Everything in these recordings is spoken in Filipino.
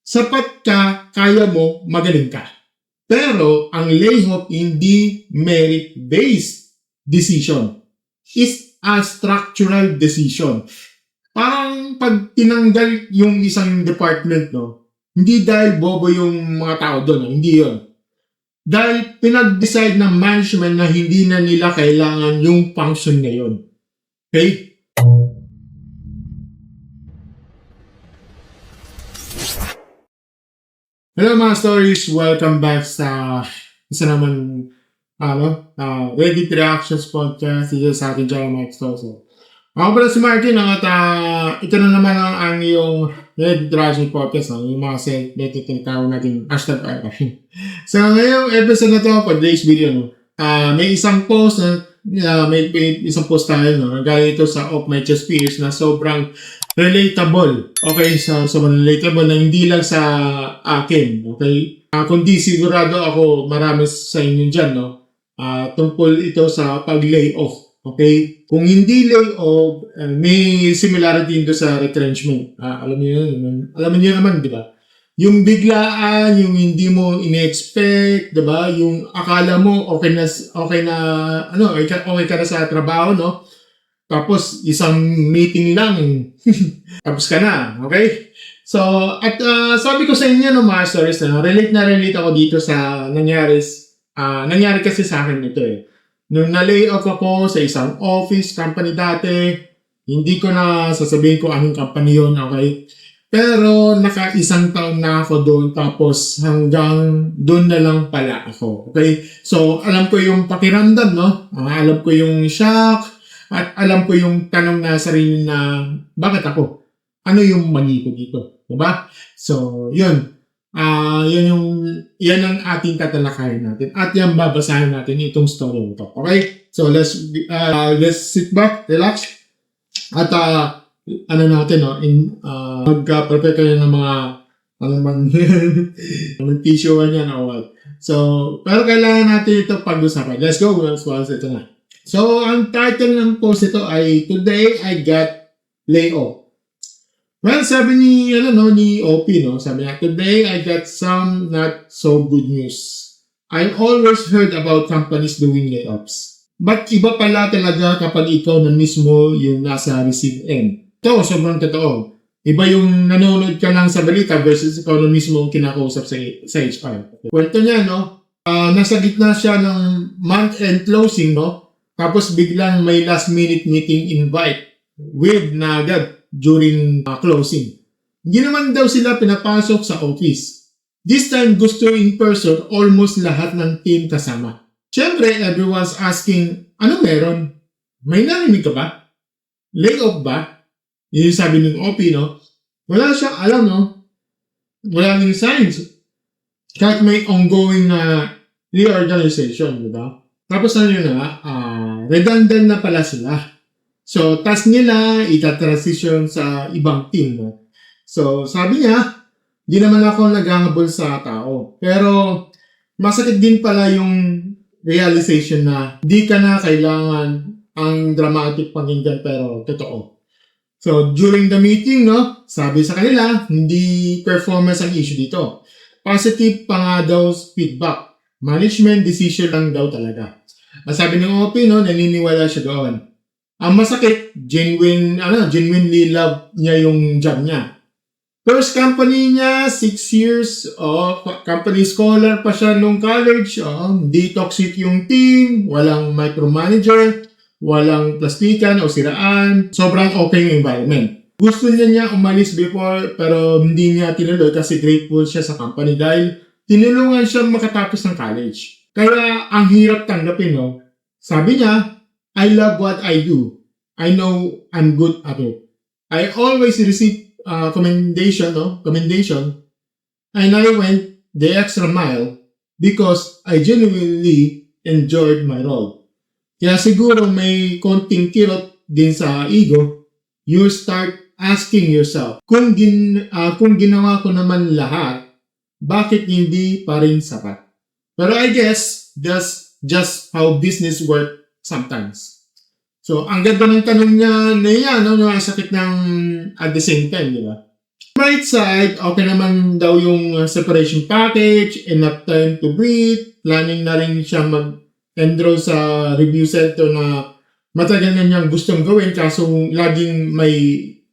sapat ka, kaya mo, magaling ka. Pero ang layoff hindi merit-based decision. It's a structural decision. Parang pag tinanggal yung isang department, no, hindi dahil bobo yung mga tao doon, hindi yun. Dahil pinag-decide ng management na hindi na nila kailangan yung function na yun. Okay? Hello mga stories, welcome back sa isa naman Reddit Reactions Podcast dito sa ating channel Mike Stoso. Ako pala si Martin at ito na naman ang iyong Reddit Reactions Podcast, yung mga segment tinatawag natin hashtag RR. So ngayong episode na to, for today's video, may isang post may isang post tayo, galing ito sa Off My Chest Peers na sobrang relatable. Okay, sobrang relatable na hindi lang sa akin, okay? Kundi sigurado ako marami sa inyo dyan, tungkol ito sa pag-layoff. Okay? Kung hindi layoff, may similarity dito sa retrenchment. Alam niyo yun. Alam niyo naman, di ba? Yung biglaan, yung hindi mo in-expect, di ba? Yung akala mo okay ka na sa trabaho, no? Tapos, isang meeting lang, tapos ka na, okay? So, at sabi ko sa inyo, mga stories relate ako dito sa nangyari kasi sa akin ito Nung na-lay off ako sa isang office company dati, hindi ko na sasabihin ko anong company yun, okay? Pero naka-isang taon na ako doon, tapos hanggang doon na lang pala ako, okay? So, alam ko yung pakiramdam, no? Alam ko yung shock, at alam ko yung tanong na sarili na, bakit ako? Ano yung mali ko dito? Diba? So, yun. Yan ang ating tatalakayin natin. At yan babasahin natin itong story nito. Okay? So, let's sit back, relax. At, mag-prepare kayo ng mga, tissue yan o what. So, pero kailangan natin ito pag-usapan. Let's go. Ito na. So, ang title ng post ito ay Today I Got Layoff. Well, sabi ni OP, sabi niya, Today I got some not so good news. I always heard about companies doing layoffs. But iba pala talaga kapag ikaw na mismo yung nasa receive end. Ito, sobrang totoo. Iba yung nanonood ka lang sa balita versus ikaw na mismo yung kinakausap sa HR. Kwento niya, nasa gitna siya ng month-end closing, Tapos biglang may last-minute meeting invite with na agad during closing. Hindi naman daw sila pinapasok sa office. This time, gusto in person, almost lahat ng team kasama. Siyempre, everyone's asking, ano meron? May narinig ka ba? Layoff ba? Yung sabi ng OP, Wala siyang alam, Wala rin signs. Kahit may ongoing reorganization, di ba? Tapos redundant na pala sila. So, task nila, itatransition sa ibang team. So, sabi niya, di naman ako naghahabol sa tao. Pero, masakit din pala yung realization na di ka na kailangan ang dramatic pakinggan pero totoo. So, during the meeting, sabi sa kanila, hindi performance ang issue dito. Positive pa nga daw feedback. Management decision lang daw talaga. Sabi ng OP, naniniwala siya doon. Ang masakit, genuinely love niya yung job niya. First company niya, 6 years, company scholar pa siya nung college, hindi toxic yung team, walang micromanager, walang plastikan o siraan, sobrang okay yung environment. Gusto niya umalis before, pero hindi niya tinuloy kasi grateful siya sa company dahil tinulungan siya makatapos ng college. Kaya ang hirap tanggapin, Sabi niya, I love what I do. I know I'm good at it. I always receive commendation. And I went the extra mile because I genuinely enjoyed my role. Kaya siguro may konting kirot din sa ego, you start asking yourself, kung ginawa ko naman lahat, bakit hindi pa rin sapat? Pero I guess that's just how business work sometimes. So, ang ganda ng tanong niya na yan, sakit ng at the same time, di ba? Right side, okay naman daw yung separation package, enough time to breathe, planning na rin siya mag-enroll sa review center na matagal na niyang gustong gawin kaso laging may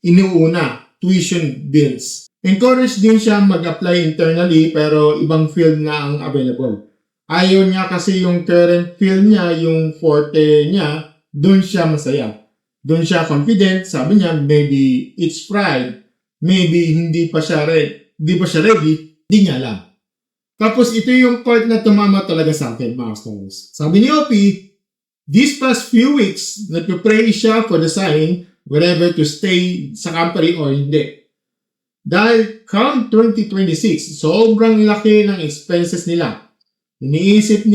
inuuna, tuition bills. Encourage din siya mag-apply internally pero ibang field na ang available. Ayaw niya kasi yung current field niya, yung forte niya, doon siya masaya. Doon siya confident, sabi niya, maybe it's pride, maybe hindi pa siya ready, hindi niya alam. Tapos ito yung part na tumama talaga sa akin, mga stars. Sabi ni OP, these past few weeks, nagpipray siya for the sign, whether to stay sa company or hindi. Dahil come 2026, sobrang laki ng expenses nila. Iniisip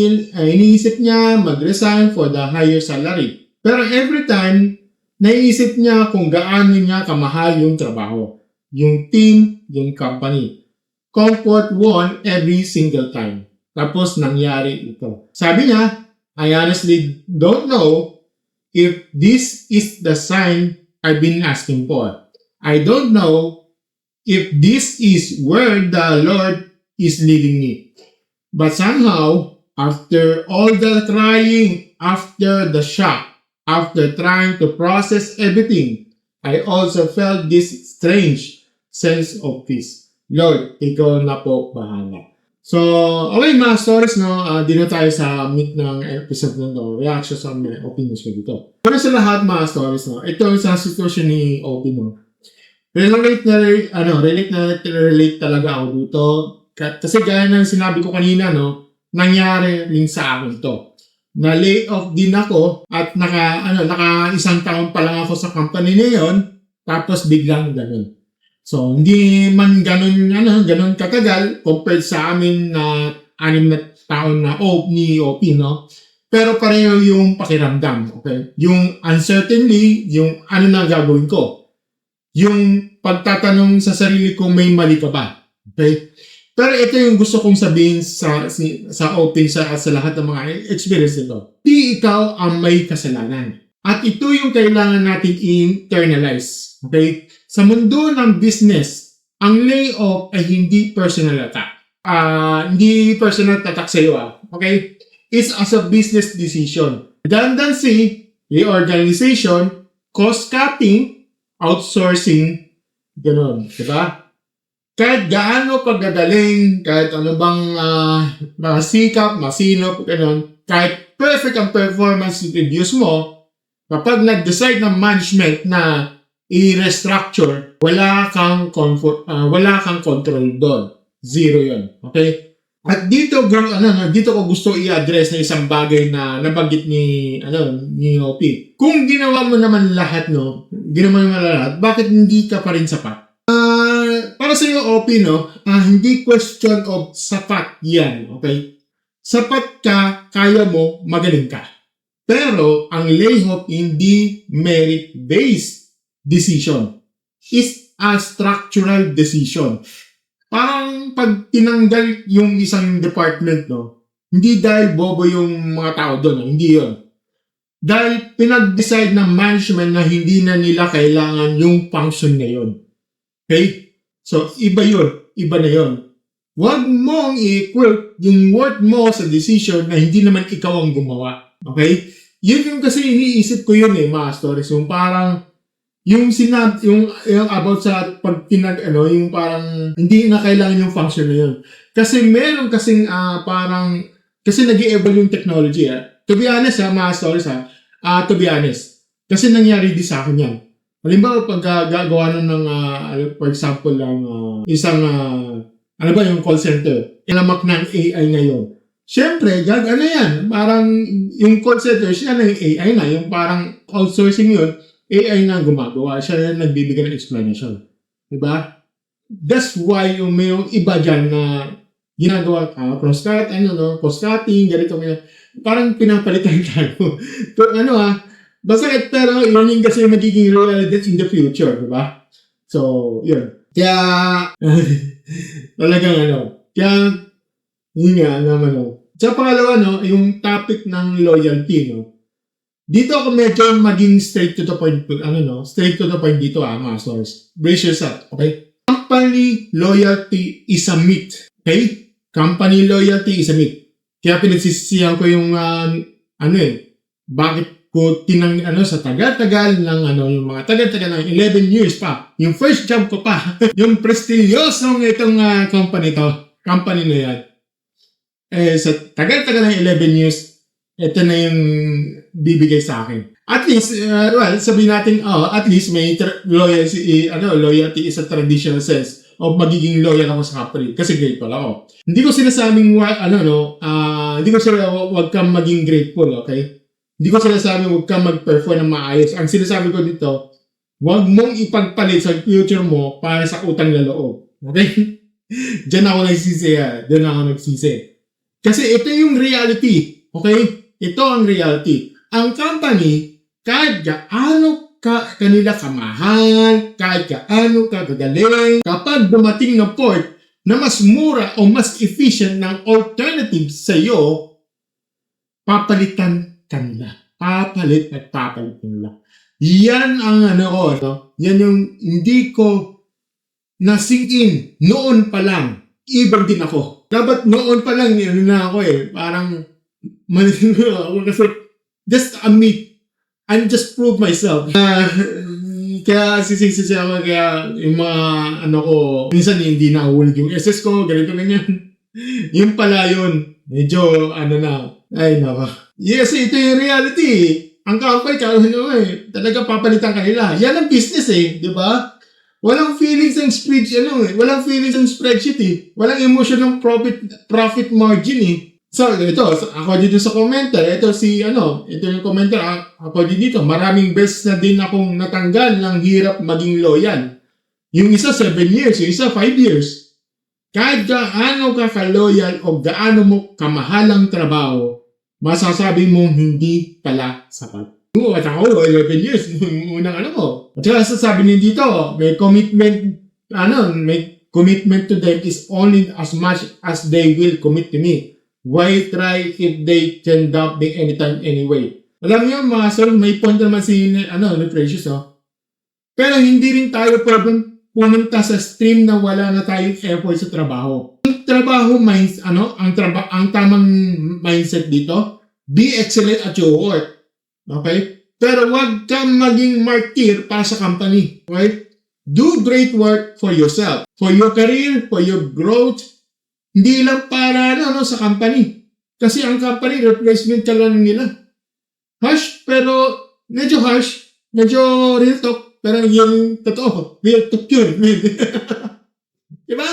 niya mag-resign for the higher salary. Pero every time, naiisip niya kung gaano niya kamahal yung trabaho, yung team, yung company. Comfort won every single time. Tapos nangyari ito. Sabi niya, I honestly don't know if this is the sign I've been asking for. I don't know if this is where the Lord is leading me. But somehow, after all the crying, after the shock, after trying to process everything, I also felt this strange sense of peace. Lord, ikaw na po bahala. So, okay mga stories, no? Di na tayo sa meat ng episode na to. Reactions on my opinions ko dito. Pero sa lahat mga stories, no? Ito sa sitwasyon ni OP, no? Relate talaga ako dito. Kasi gaya ng sinabi ko kanina, no, nangyari rin sa akin to. Na-lay off din ako at naka isang taon pa lang ako sa company na yun, tapos biglang ganun. So, hindi man ganun katagal compared sa amin na 6 na taon na ni OP, no? Pero pareho yung pakiramdam, okay? Yung uncertainty, yung ano na gagawin ko. Yung pagtatanong sa sarili ko, may mali ka ba? Okay? Pero ito yung gusto kong sabihin sa open sa lahat ng mga experience nito. Di ikaw ang may kasalanan. At ito yung kailangan natin internalize. Okay? Sa mundo ng business, ang layoff ay hindi personal attack. Hindi personal attack sa iyo. Okay? It's as a business decision. Redundancy, reorganization, cost cutting, outsourcing, gano'n. Diba? Kahit gaano pagdadaling, kahit ano bang masikap, masinop, gano'n, kahit perfect ang performance reviews mo, kapag nag-decide ng management na i-restructure, wala kang control doon. Zero yun. Okay? At dito ko gusto i-address na isang bagay na nabanggit ni OP. Kung ginawa mo naman lahat, bakit hindi ka pa rin sapat? Para sa iyo, OP, hindi question of sapat yan, okay? Sapat ka, kaya mo, magaling ka. Pero, ang layoff hindi merit-based decision. It's a structural decision. Parang pag tinanggal yung isang department, hindi dahil bobo yung mga tao doon, hindi yun. Dahil pinag-decide ng management na hindi na nila kailangan yung function na yun. Okay? So, iba na yun. Huwag mong i-equate yung worth mo sa decision na hindi naman ikaw ang gumawa. Okay? Yun yung kasi iniisip ko yun mga stories. Yung parang, yung about sa pag yung parang hindi na kailangan yung function na yun. Kasi meron kasing kasi nag-i-evolve yung technology. To be honest, mga stories, to be honest. Kasi nangyari din sa akin yan. Halimbawa, pag gagawa ng, for example, isang, yung call center, ilamak ng AI ngayon. Siyempre, yan. Parang, yung call center, siya na yung AI na. Yung parang outsourcing yun, AI na gumagawa. Siya na nagbibigay ng explanation. Diba? That's why yung mayroong iba dyan na ginagawa, cost-cutting, ganito, parang pinapalitan tayo. Basta pero yun kasi magiging reality in the future, diba? So, yun. Kaya, talagang kaya, yun nga naman Sa pangalawa, yung topic ng loyalty, Dito ako medyo maging straight to the point, straight to the point dito, mga stores. Brace yourself, okay? Tampal company loyalty is a myth. Okay? Company loyalty is a myth. Kaya pinagsisisihan ko yung bakit ko sa tagal-tagal ng yung mga tagal-tagal ng 11 years pa. Yung first job ko pa, yung prestigyosong itong company na yan. Sa tagal-tagal ng 11 years, ito na yung bibigay sa akin. At least, sabihin natin, at least may loyalty is a traditional sense of magiging loyal ako sa company. Kasi grateful ako. Hindi ko sinasabing, hindi ko sinasabing huwag kang maging grateful, okay? Hindi ko sinasabing huwag kang mag-perform ng maayos. Ang sinasabi ko dito, huwag mong ipagpalit sa future mo para sa utang na loob. Okay? Diyan ako nagsisi. Kasi ito yung reality. Okay? Ito ang reality. Ang company, kahit gaano kanila kamahal, kahit gaano kagagaling, kapag dumating na port na mas mura o mas efficient ng alternative sa iyo, papalitan kanila. Papalit nila. Yan ang yan yung hindi ko na-sink in noon pa lang. Ibang din ako. Dapat noon pa lang na ako parang kasi just admit and just prove myself. Kaya sisisi ako, kaya yung mga minsan hindi na ulit yung SS ko, ganito ganyan. Yung pala yun, medyo ay nako. Yes, ito yung reality. Ang company, talaga papalitan kanila. Yan ang business di ba? Walang feelings ng spreadsheet, walang feelings ng spreadsheet Walang emotion ng profit margin So, ito, ako dito sa commenter, ito yung commenter, ako dito, maraming beses na din akong natanggal ng hirap maging loyal. Yung isa 7 years, yung isa 5 years. Kahit gaano ka ka-loyal o gaano mo kamahalang trabaho, masasabi mong hindi pala sapat. At ako, 11 years, unang ko. At saka sasabi niyo dito, may commitment to them is only as much as they will commit to me. Why try if they can dump me anytime anyway? Alam niyo mga sir, may point naman si Precious Pero hindi rin tayo pwedeng pumunta sa stream na wala na tayong effort sa trabaho. Ang trabaho ang tamang mindset dito, be excellent at your work. Okay? Pero wag kang maging martyr para sa company. Okay? Do great work for yourself, for your career, for your growth. Hindi lang para sa company. Kasi ang company, replacement ka lang nila. Harsh, pero medyo harsh. Medyo real talk. Pero yung totoo. Real talk yun. Diba?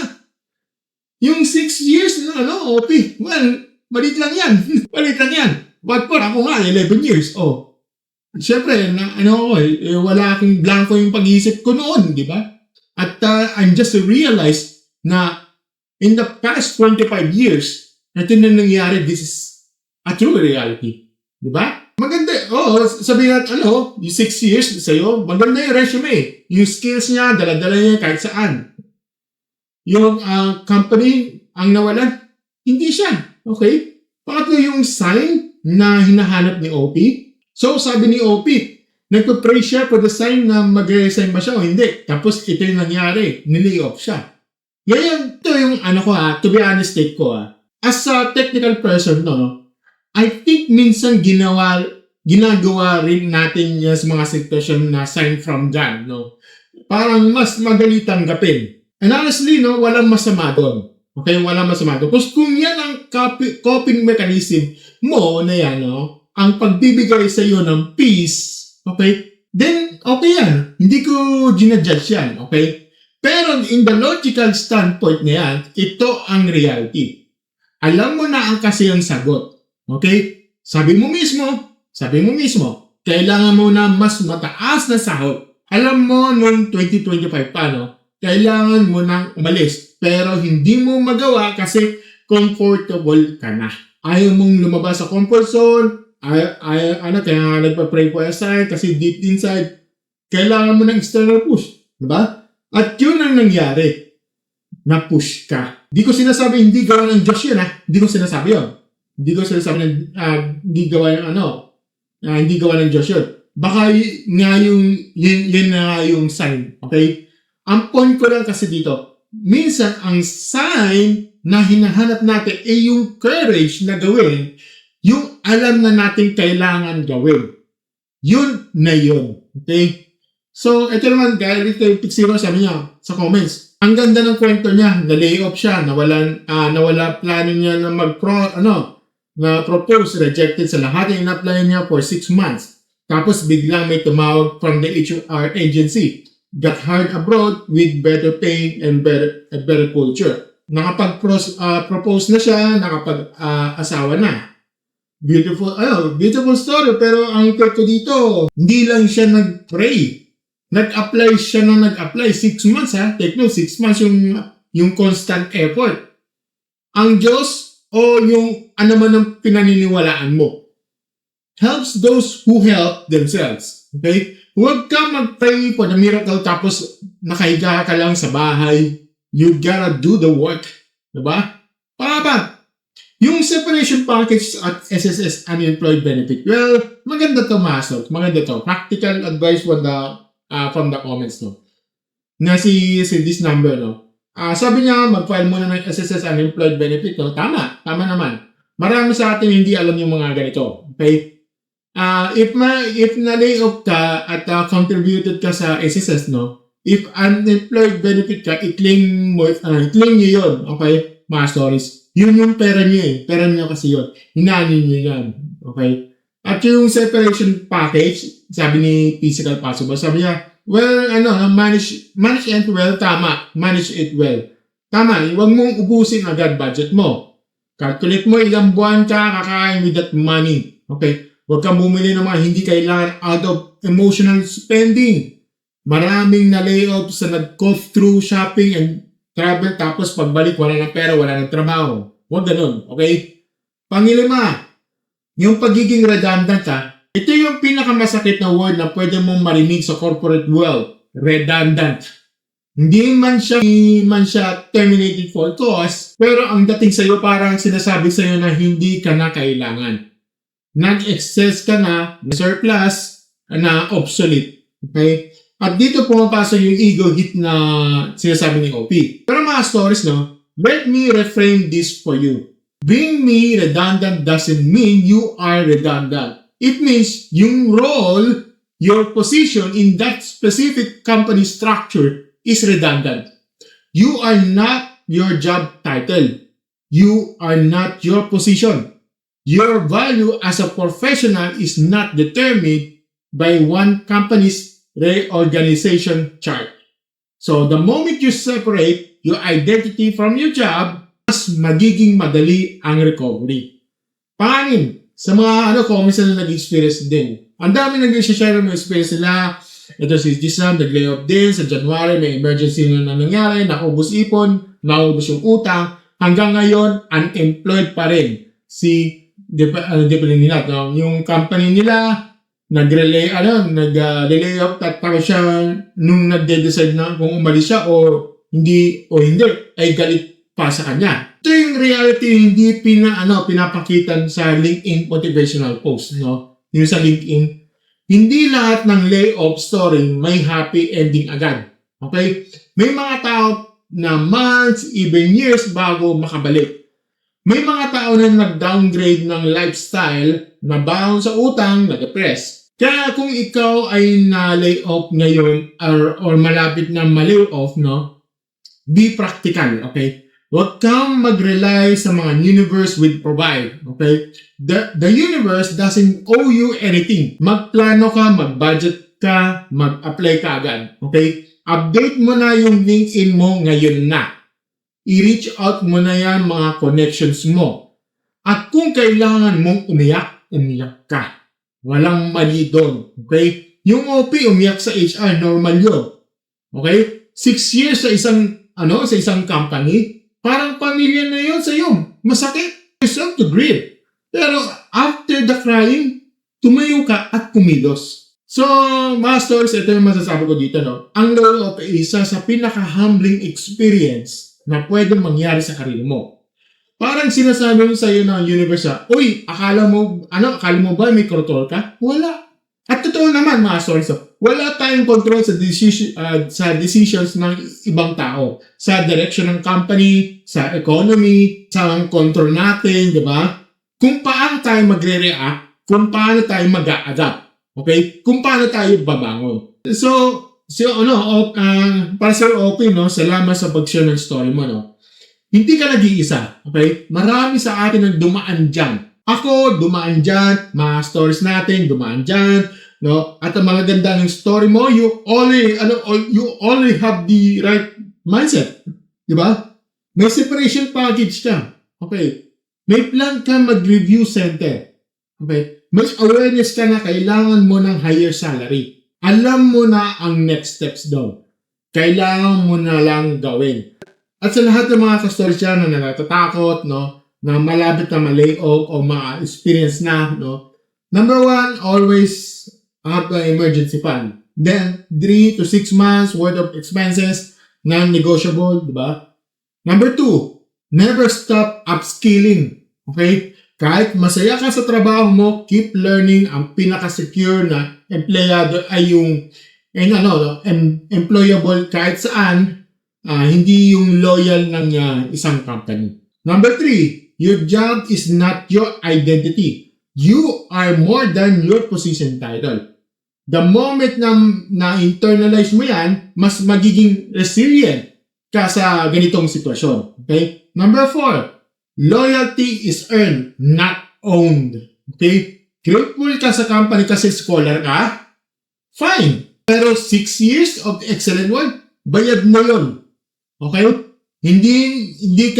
Yung 6 years na OP. Well, malit lang yan. Malit lang yan. But for ako nga, 11 years. Siyempre, wala akong blanco yung pag-iisip ko noon. Diba? At I'm just realized na in the past 25 years, ito na nangyari, this is a true reality. Di ba? Maganda. Sabihin natin, yung 6 years sa'yo, maganda yung resume. Yung skills niya, dala-dala niya kahit saan. Yung company, ang nawalan, hindi siya. Okay? Pangatlo yung sign na hinahanap ni OP. So, sabi ni OP, nagpa-pray siya for the sign na mag-resign ba siya o hindi. Tapos, ito yung nangyari. Nilay off siya. Ngayon, ito yung to be honest take ko As a technical person, I think minsan ginagawa rin natin yung mga sitwasyon na sign from God, Parang mas madali tanggapin. And honestly, walang masama doon. Okay, walang masama doon. Kung yan ang coping mechanism mo na yan, ang pagbibigay sa iyo ng peace, okay, then okay yan. Hindi ko ginajudge yan, okay? Pero in the logical standpoint na yan, ito ang reality. Alam mo na ang kasi ang sagot. Okay? Sabi mo mismo, kailangan mo na mas mataas na sahod. Alam mo, noong 2025 pa, kailangan mo nang umalis. Pero hindi mo magawa kasi comfortable ka na. Ayaw mong lumabas sa comfort zone. Kaya nagpa-pray for aside kasi deep inside, kailangan mo ng external push. Diba? At yun ang nangyari. Na-push ka. Di ko sinasabi hindi gawa ng Diyos yun Hindi ko sinasabi yun. Hindi ko sinasabi na hindi gawa ng Diyos yun. Baka nga yun na yung sign. Okay? Ang point ko lang kasi dito, minsan ang sign na hinahanap natin ay yung courage na gawin, yung alam na natin kailangan gawin. Yun na yun. Okay? So, ito naman, guys, ito yung Pixiro, sabi niya sa comments. Ang ganda ng kwento niya, na-layoff siya, nawala plano niya na na-propose, rejected sa lahat yung in-apply niya for 6 months. Tapos biglang may tumawag from the HR agency. Got hired abroad with better pay and better culture. Nakapag-propose na siya, nakapag-asawa na. Beautiful story, pero ang kwento dito, hindi lang siya nag-pray. Nag-apply siya na nag-apply. 6 months ha. Take note, 6 months yung constant effort. Ang Diyos o yung ano man ang pinaniniwalaan mo helps those who help themselves. Okay? Huwag ka mag-pray for the miracle tapos nakahiga ka lang sa bahay. You gotta do the work. Diba? Pangapa, yung separation package at SSS unemployed benefit. Well, maganda to, Master. Maganda to. Practical advice from the comments, no? Na si this number, no? Sabi niya, mag-file muna ng SSS unemployed benefit, no? Tama naman. Marami sa atin hindi alam yung mga ganito. Okay? If na-layoff ka at contributed ka sa SSS, no? If unemployed benefit ka, i-claim nyo yun. Okay? Mga stories. Yun yung pera nyo eh. Pera nyo kasi yun. Hinanin nyo yan. Okay? At yung separation package, sabi ni Physical Possible, sabi niya, well, manage it well, tama. Manage it well. Tama, huwag mong ubusin agad budget mo. Calculate mo ilang buwan ka kakain with that money. Okay? Huwag kang bumili ng mga hindi kailangan out of emotional spending. Maraming na-layoff sa nag-go through shopping and travel tapos pagbalik wala ng pera, wala ng trabaho. Huwag ganun. Okay? Pangilima, yung pagiging redundant ito yung pinakamasakit na word na pwede mong marinig sa corporate world. Redundant. Hindi man siya terminated for cause, pero ang dating sa'yo parang sinasabi sa'yo na hindi ka na kailangan. Nag-excess ka na surplus, na obsolete. Okay? At dito pumapasok yung ego hit na sinasabi ni OP. Pero mga stories, no? Let me reframe this for you. Being redundant doesn't mean you are redundant. It means yung role, your position in that specific company structure is redundant. You are not your job title. You are not your position. Your value as a professional is not determined by one company's reorganization chart. So the moment you separate your identity from your job, mas magiging madali ang recovery. Panganin, sa mga comments na nag-experience din. Ang dami nag-share ng experience nila. Ito si Gisam, nag-layoff din. Sa January, may emergency na nangyari. Naubos ipon, naubos yung utang. Hanggang ngayon, unemployed pa rin. Yung company nila, nag-layoff tapos siya nung nagde-decide na kung umalis siya o hindi, ay galit pa sa kanya. Ito yung reality hindi pinapakitan sa LinkedIn motivational post, no? Yung sa LinkedIn, hindi lahat ng layoff story may happy ending agad. Okay? May mga tao na months, even years bago makabalik. May mga tao na nag-downgrade ng lifestyle, nabaon sa utang, na-depress. Kaya kung ikaw ay na-layoff ngayon or malapit na ma-layoff, no? Be practical, okay? Huwag kang mag-rely sa mga universe will provide, okay? The universe doesn't owe you anything. Magplano ka, mag-budget ka, mag-apply ka agad, okay? Update mo na yung LinkedIn mo ngayon na. I-reach out mo na yan mga connections mo. At kung kailangan mong umiyak ka. Walang mali doon, okay? Yung OP umiyak sa HR, normal yun. Okay? 6 years sa isang company, parang pamilya na yun sa'yo. Masakit. It's not to grieve. Pero after the crying, tumayo ka at kumilos. So, masters, ito yung masasabi ko dito, no? Ang layoff ay isa sa pinaka-humbling experience na pwede mangyari sa karir mo. Parang sinasabi mo sa'yo ng universe, uy, akala mo ba may kontrol ka? Wala. At totoo naman, masters, Wala tayong control sa decisions ng ibang tao, sa direction ng company, sa economy, sa control natin, di ba? Kung paano tayo magre-react, kung paano tayo mag-a-adapt, okay? Kung paano tayo babangon. Para Sir Open, no, salamat sa pag-share ng story mo, no. Hindi ka nag-iisa, okay? Marami sa atin ang dumaan dyan. Ako, dumaan dyan. Mga stories natin, dumaan dyan. No? At ang mga ganda ng story mo, you only have the right mindset. Diba? May separation package ka. Okay. May plan ka mag-review center. Okay. May awareness ka na kailangan mo ng higher salary. Alam mo na ang next steps daw. Kailangan mo na lang gawin. At sa lahat ng mga ka-stories dyan na natatakot, no? Na malapit na ma-layoff o ma-experience na, no? Number 1, always have an emergency fund. Then, 3 to 6 months worth of expenses, non-negotiable, di ba? Number 2, never stop upskilling. Okay? Kahit masaya ka sa trabaho mo, keep learning. Ang pinaka-secure na empleyado ay yung employable kahit saan, hindi yung loyal ng isang company. Number 3, your job is not your identity. You are more than your position title. The moment na internalize mo yan, mas magiging resilient ka sa ganitong sitwasyon. Okay? Number 4, loyalty is earned, not owned. Okay? Grateful ka sa company kasi scholar ka? Fine. Pero 6 years of excellent work, bayad mo yun. Okay? Hindi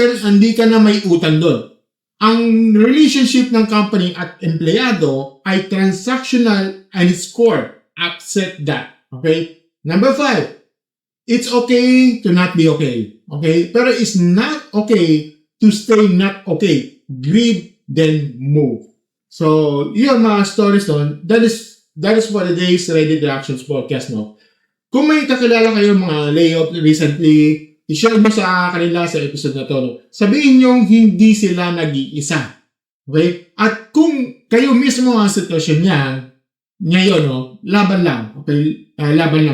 ka na may utang doon. Ang relationship ng company at empleyado ay transactional and score. Accept that. Okay? Number 5, it's okay to not be okay. Okay? Pero it's not okay to stay not okay. Grieve, then move. So, yun mga stories doon. That is for today's Reddit Reactions podcast, no? Kung may kakilala kayo mga layoff recently, i-share mo sa kanila sa episode na to. No? Sabihin nyo hindi sila nag-iisa. Okay? At kung kayo mismo ang sitwasyon niyan, ngayon, no, laban lang. Okay? Laban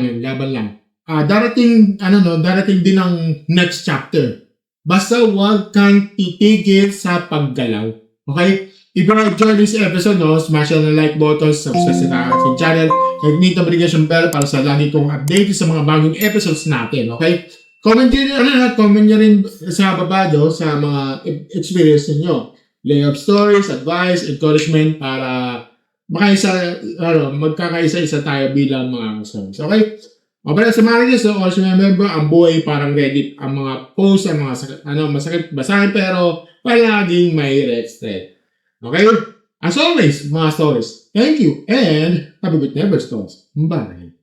lang. Darating din ang next chapter. Basta huwag kang titigil sa paggalaw. Okay? If you enjoyed this episode, no, smash the like button, subscribe sa aking channel, and hit the notification bell para sa lagi kong update sa mga bagong episodes natin. Okay? Comment nyo rin sa baba sa mga experience niyo. Layoff stories, advice, encouragement para magkakaisa-isa tayo bilang mga kasama. Okay? O pala sa mga so also remember, ang buhay parang Reddit. Ang mga posts, ang mga masakit basahin pero palaging may thread. Okay? As always, mga stories. Thank you and have a good never stories. Bye!